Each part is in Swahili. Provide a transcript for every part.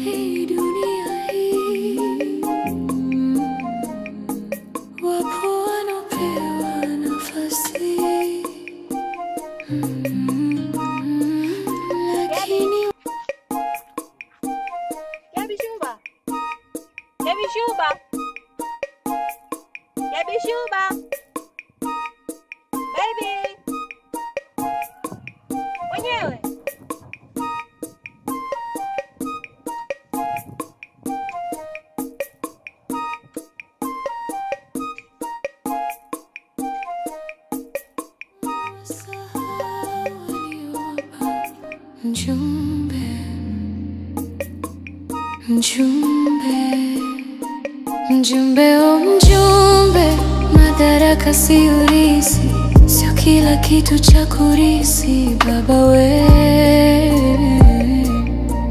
Hii dunia hii, wapo wanaopewa nafasi, lakini Gabi Shuba. Baby. Mwenyewe. Mjumbe, mjumbe, oh mjumbe, madaraka si urisi, sio kila kitu cha kurisi baba we.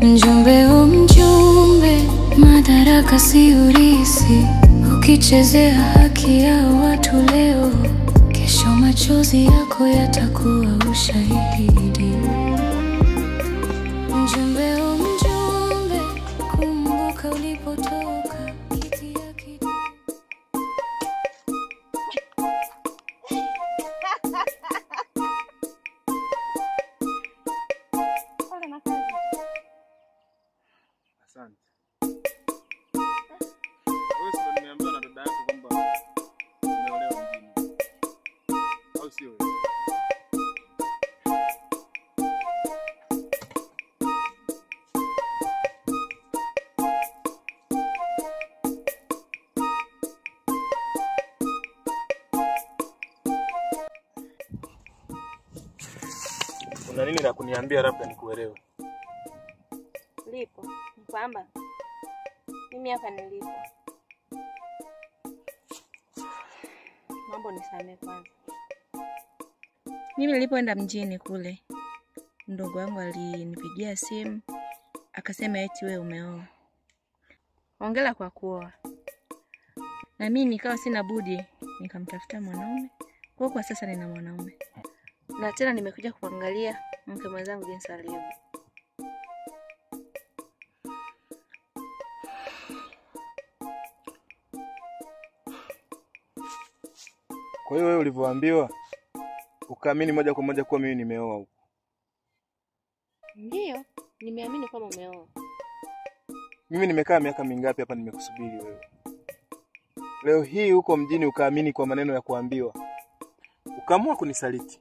Mjumbe, oh mjumbe, madaraka si urisi, ukichezea haki ya watu leo, kesho machozi yako yatakuwa ushahidi. Mjumbe, oh mjumbe, kumbuka ulipotoka, kiti ya kiti. Asante. Wewe sio nimeambiwa na dada yako kwamba umeolewa mjini. Au sio wewe? Kuna nini la kuniambia labda nikuelewe? Lipo. Kwamba mimi hapa nilipo. Mambo nisamee kwanza. Mimi nilipoenda mjini kule, ndugu wangu alinipigia simu akasema eti wewe umeoa. Hongera kwa kuoa. Na mimi nikawa sina budi nikamtafuta mwanaume. Kwa sasa nina mwanaume. Na tena nimekuja kuangalia mke mwenzangu jinsi alivyo. Kwa hiyo wewe ulivyoambiwa ukaamini moja kwa moja kuwa mimi nimeoa huko? Ndio, nimeamini kwamba umeoa. Mimi nimekaa miaka mingapi hapa nimekusubiri wewe? Leo hii huko mjini ukaamini kwa maneno ya kuambiwa. Ukaamua kunisaliti.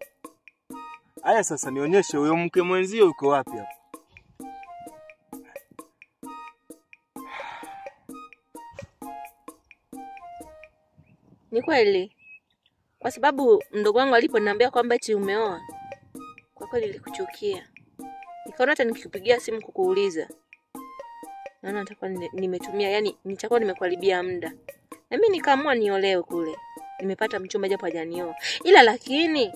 Haya sasa nionyeshe huyo mke mwenzio yuko wapi hapa? Ni kweli. Kwa sababu mdogo wangu aliponiambia kwamba eti umeoa, kwa kweli nilikuchukia. Nikaona hata nikikupigia simu kukuuliza, naona nitakuwa nimetumia, yani nitakuwa nimekuharibia muda. Na mimi nikaamua niolewe kule. Nimepata mchumba japo hajanioa. Ila lakini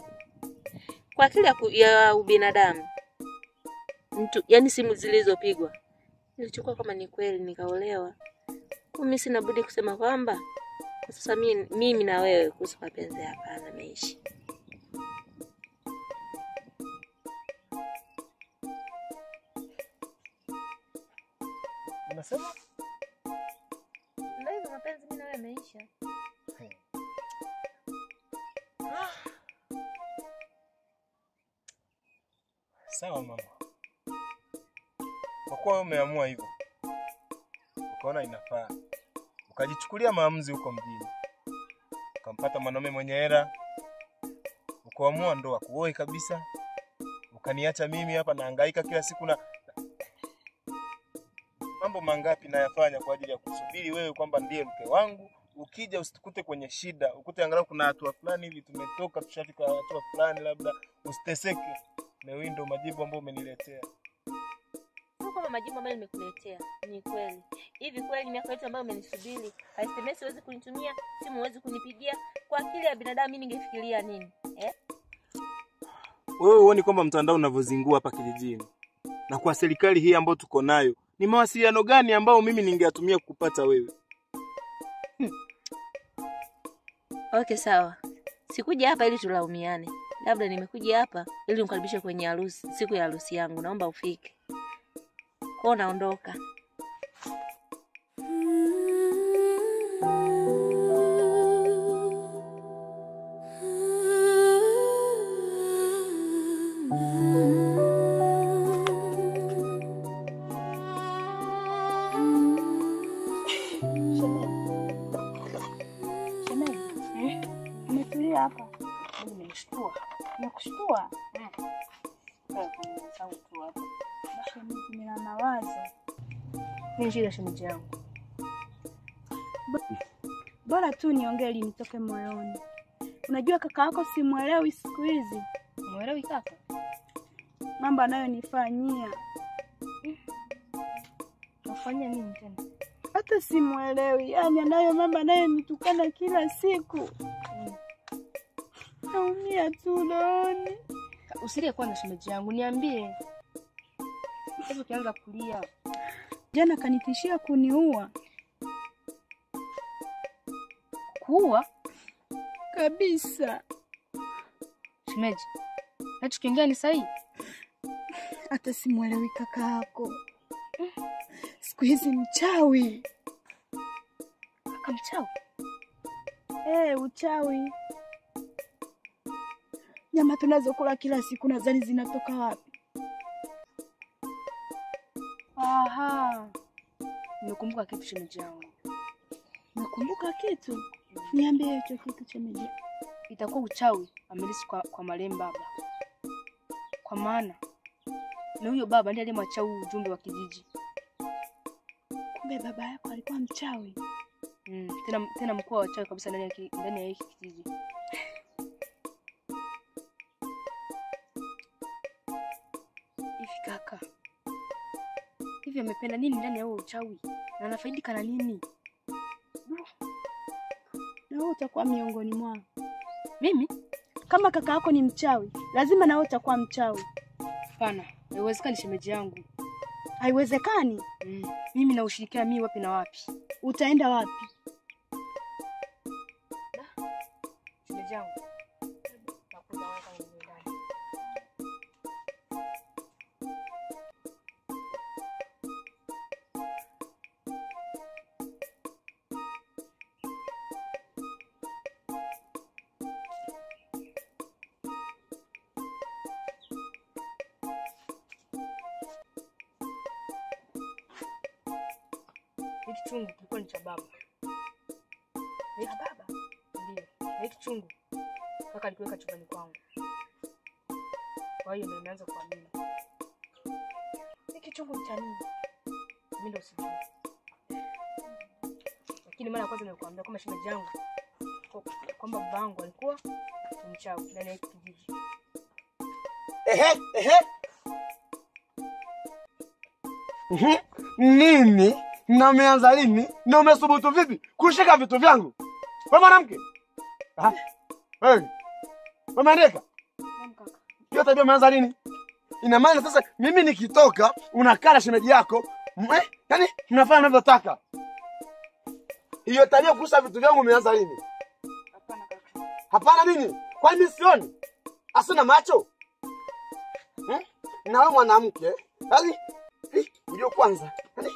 kwa akili ya ubinadamu, mtu yani simu zilizopigwa, nilichukua kama ni kweli nikaolewa. Mimi sina budi kusema kwamba kwa sasa mimi na wewe kuhusu mapenzi hapana meishi. Unasema? Ndio mapenzi mimi na wewe yameisha. Sawa mama. Kwa kuwa wewe umeamua hivyo, ukaona inafaa, ukajichukulia maamuzi huko mjini, ukampata mwanaume mwenye hela, ukaamua ndoa kuoe kabisa, ukaniacha mimi hapa nahangaika kila siku na mambo mangapi nayafanya kwa ajili ya kusubiri wewe kwamba ndiye mke wangu. Ukija usitukute kwenye shida, ukute angalau kuna hatua fulani hivi tumetoka tushafika hatua fulani, labda usiteseke. Leo ndo majibu ambayo umeniletea. Sio kama majibu ambayo nimekuletea, ni kweli. Hivi kweli miaka yote ambayo umenisubiri, SMS huwezi kunitumia, simu huwezi kunipigia, kwa akili ya binadamu mimi ningefikiria nini? Wewe uone kwamba mtandao unavyozingua hapa kijijini. Na kwa serikali hii ambayo tuko nayo, ni mawasiliano gani ambao mimi ningeatumia kukupata wewe? Okay, sawa. Sikuja hapa ili tulaumiane. Labda nimekuja hapa ili unikaribishe kwenye harusi, siku ya harusi yangu. Naomba ufike. Kwa naondoka. Umetulia hapa. Nimeshtua. Nakushtua. Sauti hapo. Shemeji, nina mawazo. Nini shida shemeji yangu? Bora tu niongee ili nitoke moyoni. Unajua kaka yako simuelewi siku hizi. Muelewi kaka? Mambo anayonifanyia. Unafanya nini tena? Hata simuelewi. Yaani anayo mambo anayonitukana kila siku. Naumia tu rohoni. Usilie kwanza shemeji yangu, niambie. Hebu kianza kulia. Jana kanitishia kuniua. Kuua? Kabisa. Shemeji, nacho kiongea ni sahihi? Hata simuelewi kaka yako. Siku hizi mchawi. Kaka mchawi? Uchawi. Nyama tunazokula kila siku nadhani zinatoka wapi? Aha. Nimekumbuka kitu shemeji yangu. Nakumbuka kitu? Niambie hicho kitu shemeji. Itakuwa uchawi amelisi kwa marehemu baba. Kwa maana na huyo baba ndiye aliyemwacha ujumbe wa kijiji. Kumbe baba yako alikuwa mchawi. Tena mkuu wa wachawi kabisa ndani ya hiki kijiji. Hivi kaka, hivi amependa nini ndani ya huo uchawi? Na anafaidika na nini? Na wewe utakuwa miongoni mwao. Mimi? Kama kaka yako ni mchawi, lazima na wewe utakuwa mchawi. Hapana, haiwezekani shemeji yangu. Haiwezekani? Mimi na ushirikiana mimi wapi na wapi? Utaenda wapi? Shemeji yangu. Nakuja waka ndani. Hiki chungu kilikuwa ni cha baba. Ni cha baba? Ndio. Hiki chungu kaka alikiweka chumbani kwangu. Kwa hiyo nimeanza kuamini. Hiki chungu ni cha nini? Mimi ndio sijui. Lakini mara kwanza nilikwambia kama shemeji yangu kwamba babangu alikuwa mchawi ndani ya kijiji. Nini? Na umeanza lini? Na umesubutu vipi kushika vitu vyangu? Wewe mwanamke? Wewe. Umeandika? Kaka. Hiyo tabia umeanza lini? Ina maana sasa mimi nikitoka unakaa na shemeji yako, yaani mnafanya mnavyotaka. Hiyo tabia kushika vitu vyangu umeanza lini? Hapana kaka. Hapana nini? Kwani mimi sioni? Asina macho? Na wewe mwanamke, yaani unajua kwanza, yaani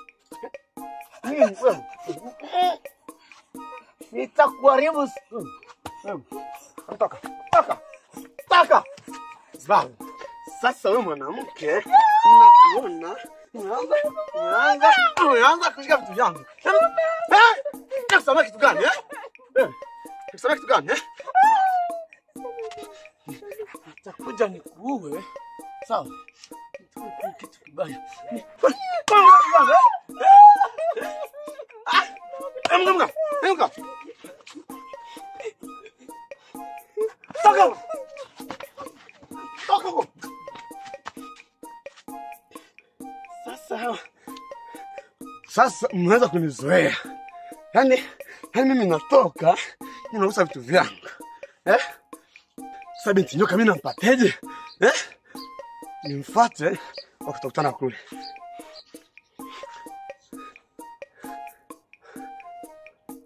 nitakuharibu. Toka. Sababu sasa wewe mwanamke unaona unaanza kushika vitu vyangu. Unasema kitu gani Unasema kitu gani Nitakuja nikuue. Sawa. Nitakuwa kitu kibaya. Emka. Toka. Sasa mnaanza kunizoea. Yaani mimi natoka, ninauza vitu vyangu. Sasa binti nyoka mimi nampateje? Nimfuate wakutakutana kule.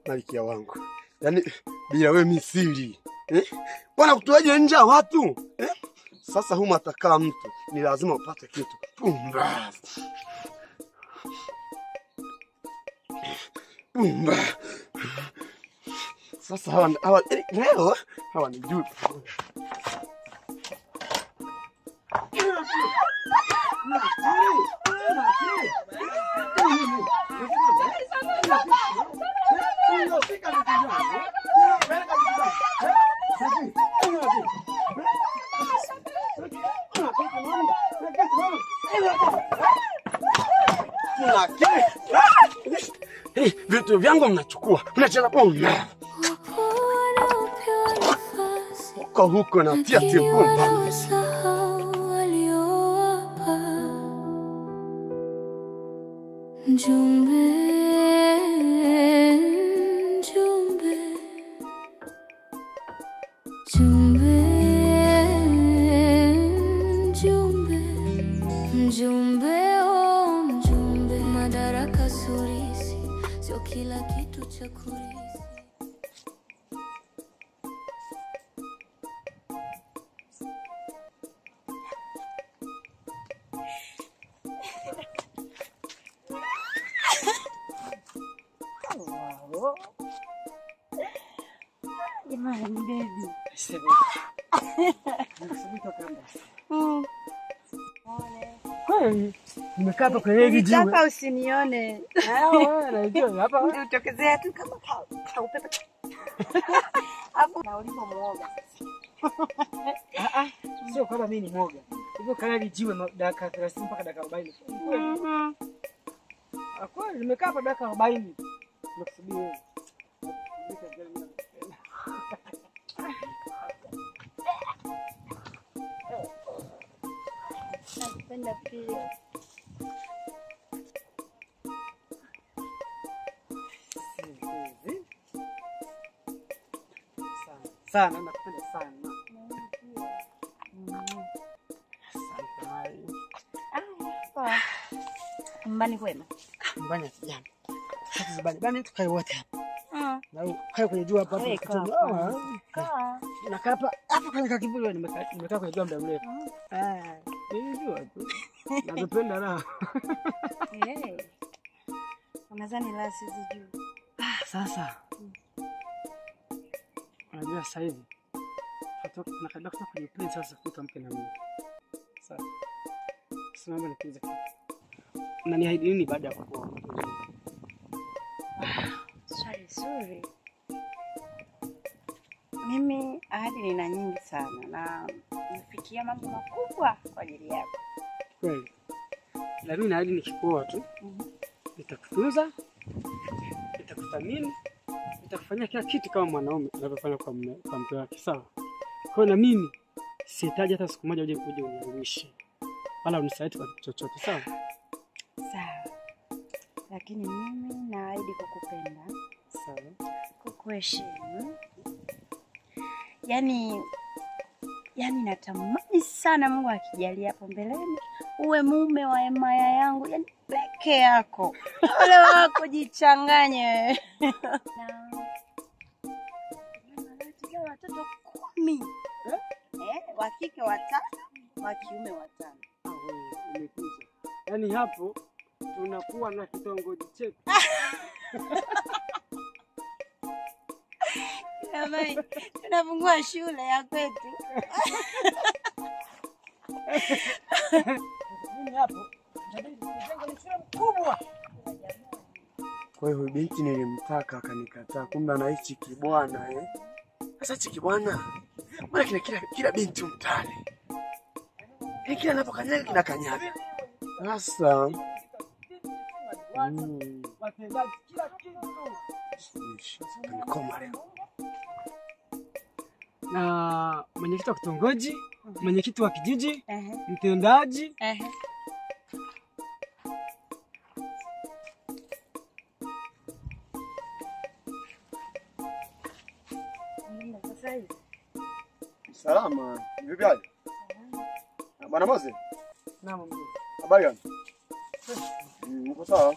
Malkia wangu. Yaani bila wewe mimi siri. Bwana kutoaje nje ya watu? Sasa humu atakaa mtu, ni lazima upate kitu. Pumbavu. Sasa hawa leo hawa ni juu. Vitu vyangu mnachukua. Mnacheza pombe. Huko na tia tipumba. Njumbe, njumbe, njumbe, njumbe, oh njumbe, madaraka surisi, sio kila kitu cha kurisi. Jamani baby. Kweli nimekaa hapa kwenye hili jiwe. Nataka usinione. Wewe unajua hapa Utokezea tu kama kaupepe. Hapo na ulipo muoga. Sio kwamba mimi ni mwoga. Hivyo kama hili jiwe dakika 30 mpaka dakika 40. Kweli nimekaa hapa dakika 40. Nakusubiri wewe. Napenda pia. Sana nakupenda sana. Mbani kwema. Mbani kijana. Sasa zibani bani tukae wote hapa. Na ukae kwenye jua hapa hapo. Nakaa hapa kwenye kivuli wewe nimekaa kwenye jua muda mrefu. Nilijua tu. Nakupenda raha. Unadhani la sizijui. Sasa. Unajua sasa hivi nakaribia kutoka kwenye plane sasa kutamke na mimi. Sasa. Simama nikiuliza kitu. Unaniahidi nini baada ya kuoa? Swali zuri. Mimi ahadi nina nyingi sana na nafikia mambo makubwa kwa ajili yako. Kweli. Na mimi naahidi nikikuoa tu. Nitakutunza. Nitakuthamini. Nitakufanyia kila kitu kama mwanaume anavyofanya kwa mke wake, sawa? Kwa na mimi sihitaji hata siku moja uje uniangushe. Wala unisaidie kwa chochote, sawa? Sawa. Lakini mimi naahidi kukupenda. Sawa. Kukuheshimu. Yaani natamani sana Mungu akijalia hapo mbeleni uwe mume wa Emaya yangu, yaani peke yako. Wale wako jichanganye. Na watoto 10. Wa kike 5, wa kiume 5. Umekuja. Yaani hapo tunakuwa na kitongoji chetu. Jamani, tunafungua shule ya kwetu. Mimi hapo nabidi kujenga shule kubwa. Kwa hiyo binti nilimtaka akanikataa, kumbe anaishi kibwana Sasa hichi kibwana mbona kila binti mtaani. Kila anapokanyaga kinakanyaga. Sasa watendaji kila kitu. Tunikoma leo. Na mwenyekiti wa kitongoji, mwenyekiti wa kijiji, mtendaji. Salama, vipi hali? Bwana Mose? Naam mzee. Habari gani? Mko sawa?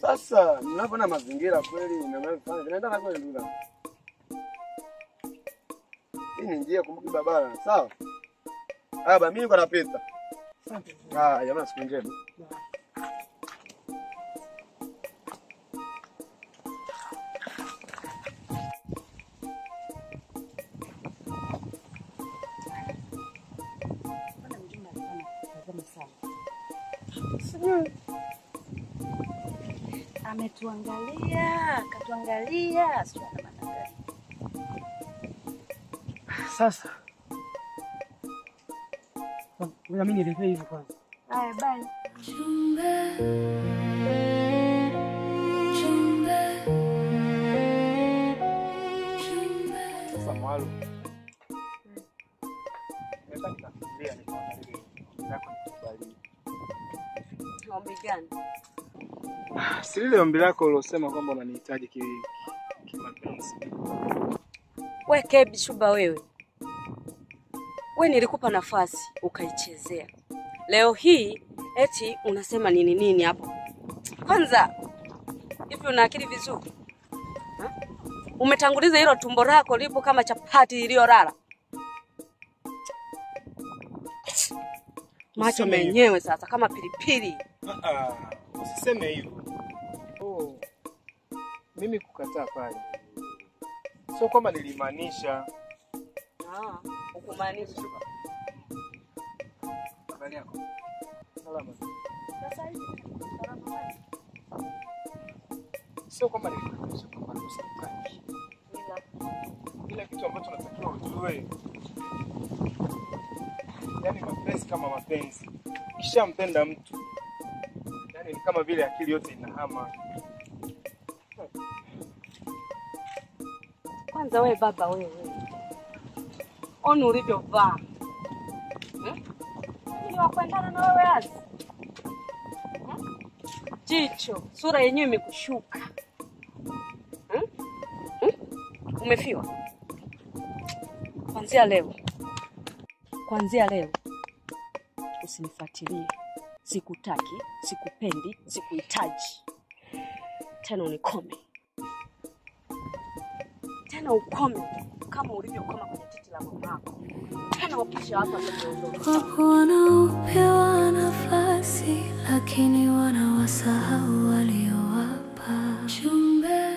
Sasa mnapoona mazingira kweli na mnafanya vinaendana kweli ndugu zangu. Hii ni njia kumbuki barabara, sawa? Baba mimi niko napita. Asante. Jamaa siku njema. Ametuangalia, katuangalia, sio na maana gani. Sasa. Mimi nilifanya hivi kwanza. Haya, bye. Chumbe, chumbe, chumbe. Sasa mwalo. Nataka nikafikiria nikaangalie nako nikubali. Ombi gani? Si lile ombi lako ulosema kwamba unanihitaji kimapenzi. We Kebi Shuba wewe. We nilikupa nafasi ukaichezea. Leo hii eti unasema nini hapo? Kwanza hivi una akili vizuri? Ha? Umetanguliza hilo tumbo lako lipo kama chapati iliyolala. Macho menyewe sasa kama pilipili. Usiseme hivyo. Mimi kukataa pale. Sio kwamba nilimaanisha. Ukumaanisha Shuba. Habari yako? Salama. Sasa hivi salama. Sio kwamba nilimaanisha kwamba usitaki. Ila kitu ambacho natakiwa ujue. Yaani mapenzi kama mapenzi. Ukishampenda mtu, yaani ni kama vile akili yote inahama. Kwanza wewe baba wewe. Oni ulivyovaa. Ni wakuendana na wewe azi. Jicho, sura yenyewe imekushuka. Umefiwa. Kuanzia leo usinifuatilie. Sikutaki, sikupendi, sikuhitaji. Tena unikome. Tena ukome kama ulivyokoma kwenye titi la mamako. Tena ukisha hapa kuondoka. Wapo wanaopewa nafasi lakini wanawasahau waliowapa. Chumbe